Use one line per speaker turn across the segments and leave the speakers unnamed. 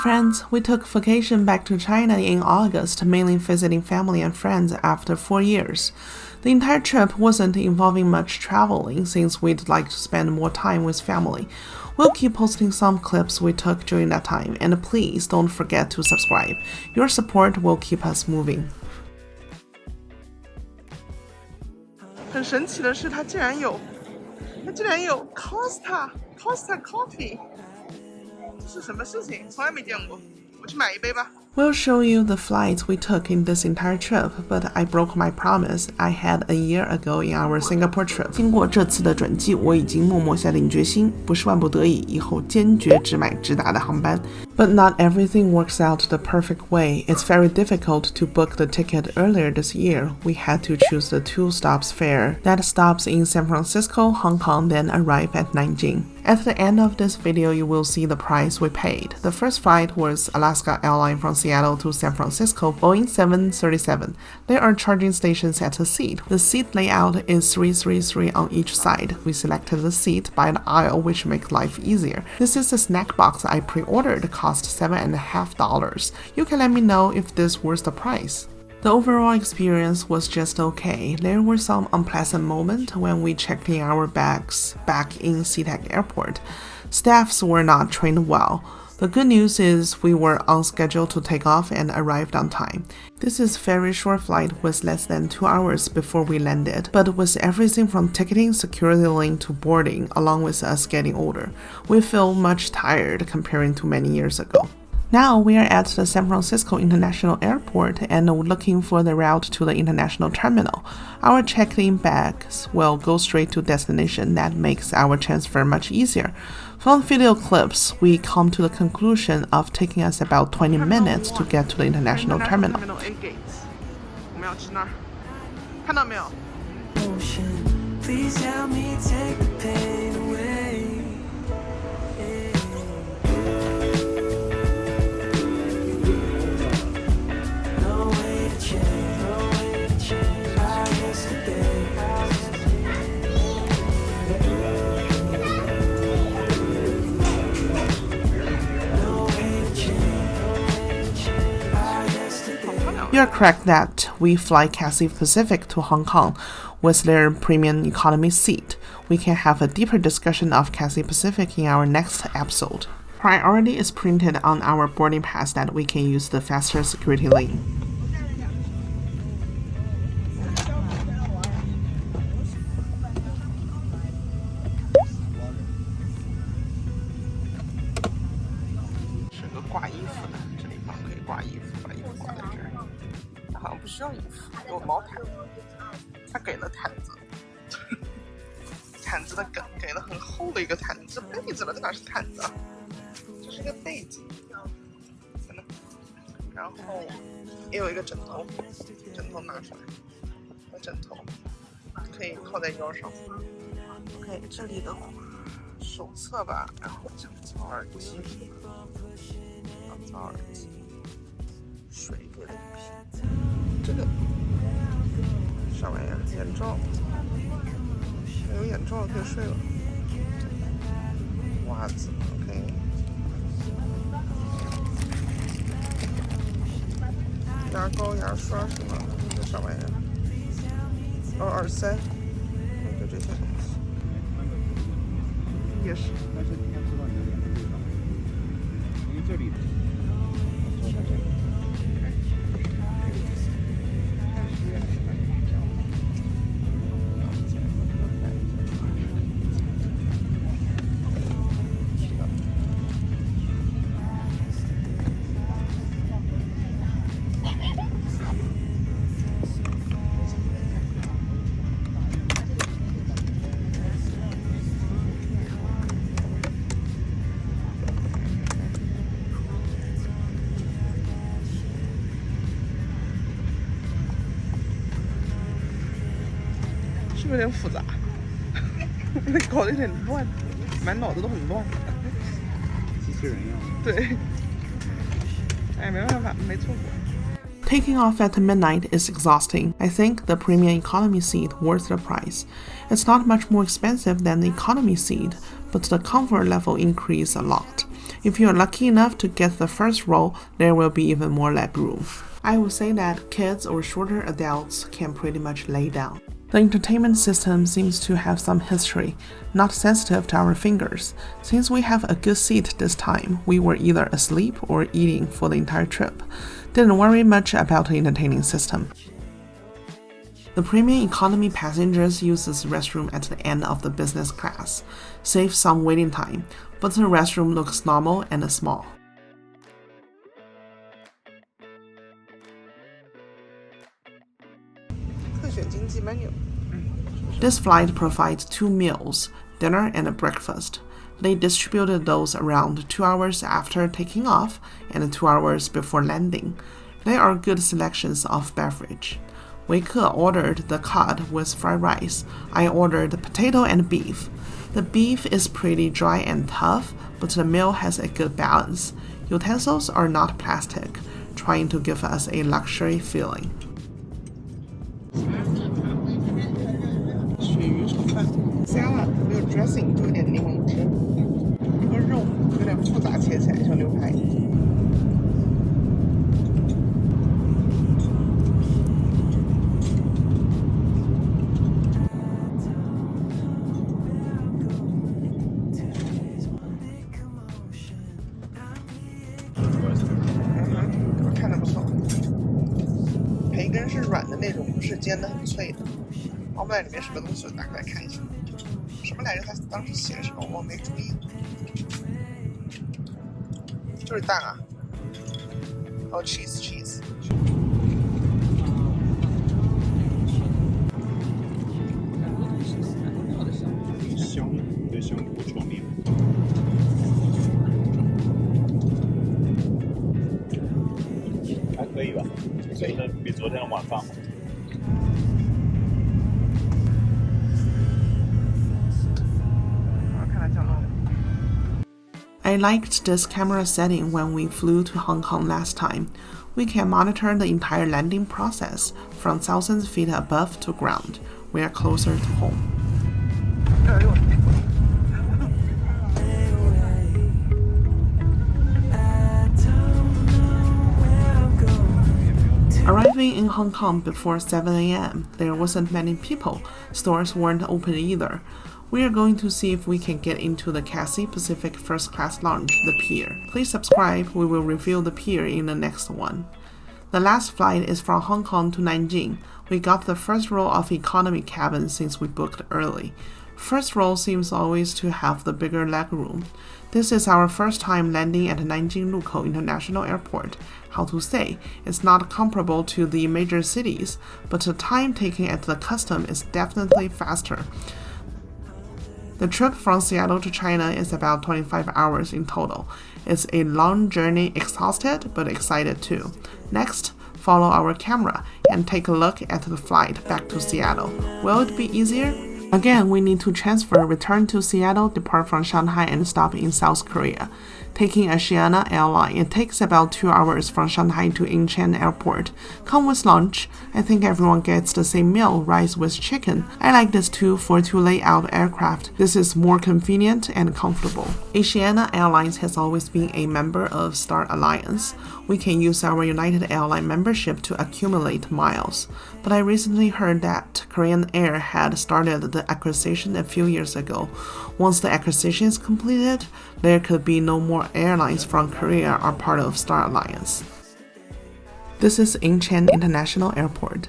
friends, we took vacation back to China in August, mainly visiting family and friends after 4 years. The entire trip wasn't involving much traveling since we'd like to spend more time with family. We'll keep posting some clips we took during that time, and please don't forget to subscribe. Your support will keep us moving. 很神奇的是，它竟然有 Costa Coffee， 这是什么事情？从来没见过。我去买一杯吧。We'll show you the flights we took in this entire trip, but I broke my promise I had a year ago in our Singapore trip. 经过这次的转机，我已经默默下定决心，不是万不得已，以后坚决只买直达的航班。But not everything works out the perfect way. It's very difficult to book the ticket earlier this year. We had to choose the 2 stops fare that stops in San Francisco, Hong Kong, then arrive at Nanjing. At the end of this video, you will see the price we paid. The first flight was Alaska Airlines from Seattle to San Francisco, Boeing 737. There are charging stations at the seat. The seat layout is 333 on each side. We selected the seat by the aisle, which makes life easier. This is the snack box I pre-ordered, cost $7.50. You can let me know if this was the price. The overall experience was just okay. There were some unpleasant moments when we checked in our bags back in HongKong Airport. Staffs were not trained well. The good news is we were on schedule to take off and arrived on time. This is very short flight with less than 2 hours before we landed, but with everything from ticketing, security link to boarding, along with us getting older, we feel much tired comparing to many years ago. Now we are at the San Francisco International Airport and looking for the route to the international terminal. Our checked-in bags will go straight to destination. That makes our transfer much easier. From video clips, we come to the conclusion of taking us about 20 minutes to get to the international terminal.
Please help me take the pain away.
You're correct that we fly Cathy Pacific to Hong Kong with their premium economy seat. We can have a deeper discussion of Cathy Pacific in our next episode. Priority is printed on our boarding pass that we can use the faster security lane. OK， 这里的手册吧，然后降噪耳机，水给了一瓶，这个啥玩意儿？眼罩，有眼罩可以睡了。袜子 ，OK。牙膏、牙刷是吗？这啥玩意儿？哦，耳塞，就这些东西。也是。但是你要知道你的脸的地方，因为这里做到这里。是不是有点复杂？搞得有点乱，满脑子都很乱。机器人一样。对。哎，没办法，没错过。Taking off at midnight is exhausting. I think the premium economy seat worth the price. It's not much more expensive than the economy seat, but the comfort level increased a lot. If you're lucky enough to get the first row, there will be even more leg room. I would say that kids or shorter adults can pretty much lay down. The entertainment system seems to have some history, not sensitive to our fingers. Since we have a good seat this time, we were either asleep or eating for the entire trip. Didn't worry much about the entertaining system. The premium economy passengers use this restroom at the end of the business class, save some waiting time, but the restroom looks normal and small. This flight provides 2 meals, dinner and breakfast. They distributed those around 2 hours after taking off and 2 hours before landing. There are good selections of beverage. Wei Ke ordered the cod with fried rice. I ordered potato and beef. The beef is pretty dry and tough, but the meal has a good balance. Utensils are not plastic, trying to give us a luxury feeling. 鳕鱼炒饭加了没有 dressing， 就有点柠檬汁。这个肉有点复杂，切起来像牛排。我看着不错。培根是软的那种，不是煎的很脆的。我不知道里面什么东西，我打开来看一下。什么来着？他当时写什么？我没注意。就是蛋啊。哦 ，cheese。香菇炒面。还可以吧？比昨天的晚饭好。I liked this camera setting when we flew to Hong Kong last time. We can monitor the entire landing process from thousands feet above to ground. We are closer to home. Arriving in Hong Kong before 7 a.m., there wasn't many people. Stores weren't open either. We are going to see if we can get into the Cathy Pacific First Class Lounge, the pier. Please subscribe, we will review the pier in the next one. The last flight is from Hong Kong to Nanjing. We got the first row of economy cabin since we booked early. First row seems always to have the bigger leg room. This is our first time landing at Nanjing Lukou International Airport. How to say, it's not comparable to the major cities, but the time taken at the custom is definitely faster. The trip from Seattle to China is about 25 hours in total. It's a long journey, exhausted but excited too. Next, follow our camera and take a look at the flight back to Seattle. Will it be easier? Again, we need to return to Seattle, depart from Shanghai and stop in South Korea. Taking Asiana airline, it takes about 2 hours from Shanghai to Incheon Airport. Come with lunch. I think everyone gets the same meal, rice with chicken. I like this too for 2 layout aircraft. This is more convenient and comfortable. Asiana Airlines has always been a member of Star Alliance. We can use our United Airline membership to accumulate miles. But I recently heard that Korean Air had started the acquisition a few years ago. Once the acquisition is completed, there could be no more airlines from Korea are part of Star Alliance. This is Incheon International Airport.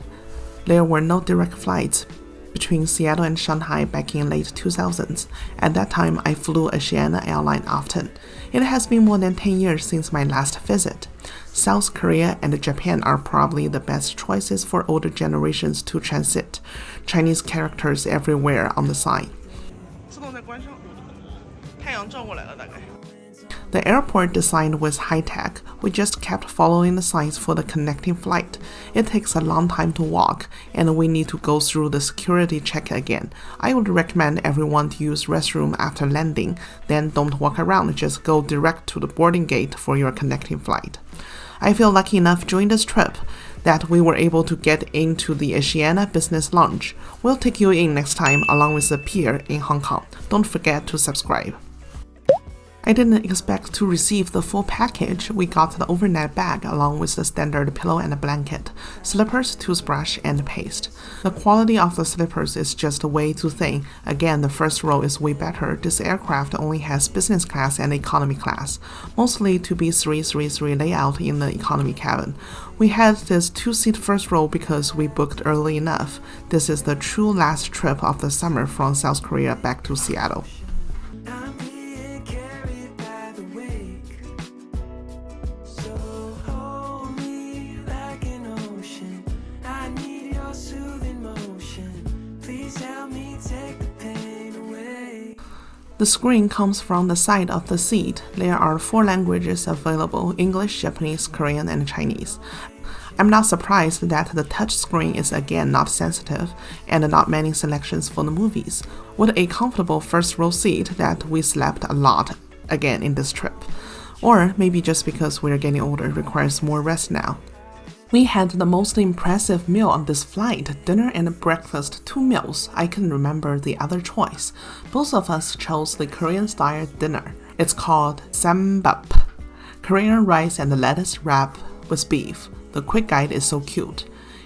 There were no direct flights between Seattle and Shanghai back in late 2000s. At that time, I flew Asiana airline often. It has been more than 10 years since my last visit. South Korea and Japan are probably the best choices for older generations to transit. Chinese characters everywhere on the sign. The airport design was high-tech. We just kept following the signs for the connecting flight. It takes a long time to walk, and we need to go through the security check again. I would recommend everyone to use restroom after landing. Then don't walk around, just go direct to the boarding gate for your connecting flight. I feel lucky enough during this trip that we were able to get into the Asiana Business Lounge. We'll take you in next time along with the pier in Hong Kong. Don't forget to subscribe. I didn't expect to receive the full package. We got the overnight bag along with the standard pillow and a blanket, slippers, toothbrush, and paste. The quality of the slippers is just way too thin. Again, the first row is way better. This aircraft only has business class and economy class, mostly to be 333 layout in the economy cabin. We had this two-seat first row because we booked early enough. This is the true last trip of the summer from South Korea back to Seattle. The screen comes from the side of the seat. There are 4 languages available: English, Japanese, Korean, and Chinese. I'm not surprised that the touch screen is again not sensitive and not many selections for the movies. What a comfortable first row seat that we slept a lot again in this trip. Or maybe just because we're getting older, requires more rest now. We had the most impressive meal on this flight, dinner and breakfast, 2 meals. I couldn't remember the other choice. Both of us chose the Korean-style dinner. It's called sambap, Korean rice and lettuce wrap with beef. The quick guide is so cute.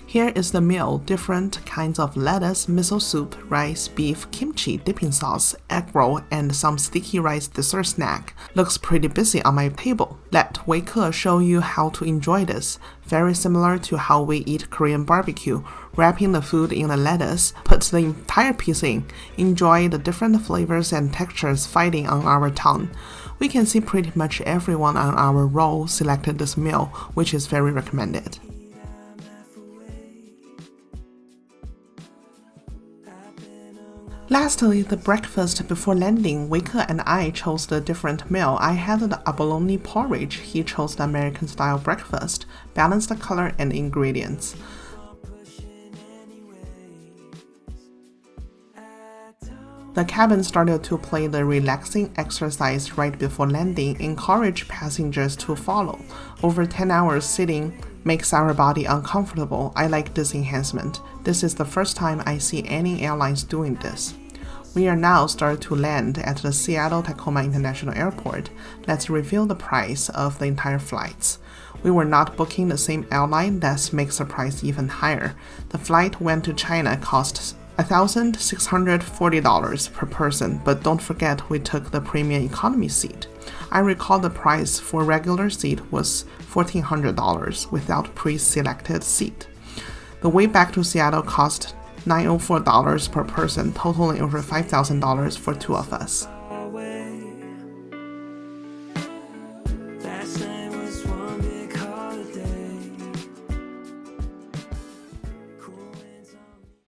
Here is the meal: different kinds of lettuce, miso soup, rice, beef, kimchi, dipping sauce, egg roll, and some sticky rice dessert snack. Looks pretty busy on my table. Let Wei Ke show you how to enjoy this. Very similar to how we eat Korean barbecue, wrapping the food in the lettuce, put the entire piece in. Enjoy the different flavors and textures fighting on our tongue. We can see pretty much everyone on our row selected this meal, which is very recommended. Lastly, the breakfast before landing. Wei Ke and I chose the different meal. I had the abalone porridge. He chose the American-style breakfast, balanced color and ingredients. The cabin started to play the relaxing exercise right before landing, encourage passengers to follow. Over 10 hours sitting makes our body uncomfortable. I like this enhancement. This is the first time I see any airlines doing this. We are now started to land at the Seattle-Tacoma International Airport. Let's reveal the price of the entire flights. We were not booking the same airline. That makes the price even higher. The flight went to China cost $1,640 per person, but don't forget we took the premium economy seat. I recall the price for regular seat was $1,400 without pre-selected seat. The way back to Seattle cost $904 per person, totaling over $5,000 for 2 of us.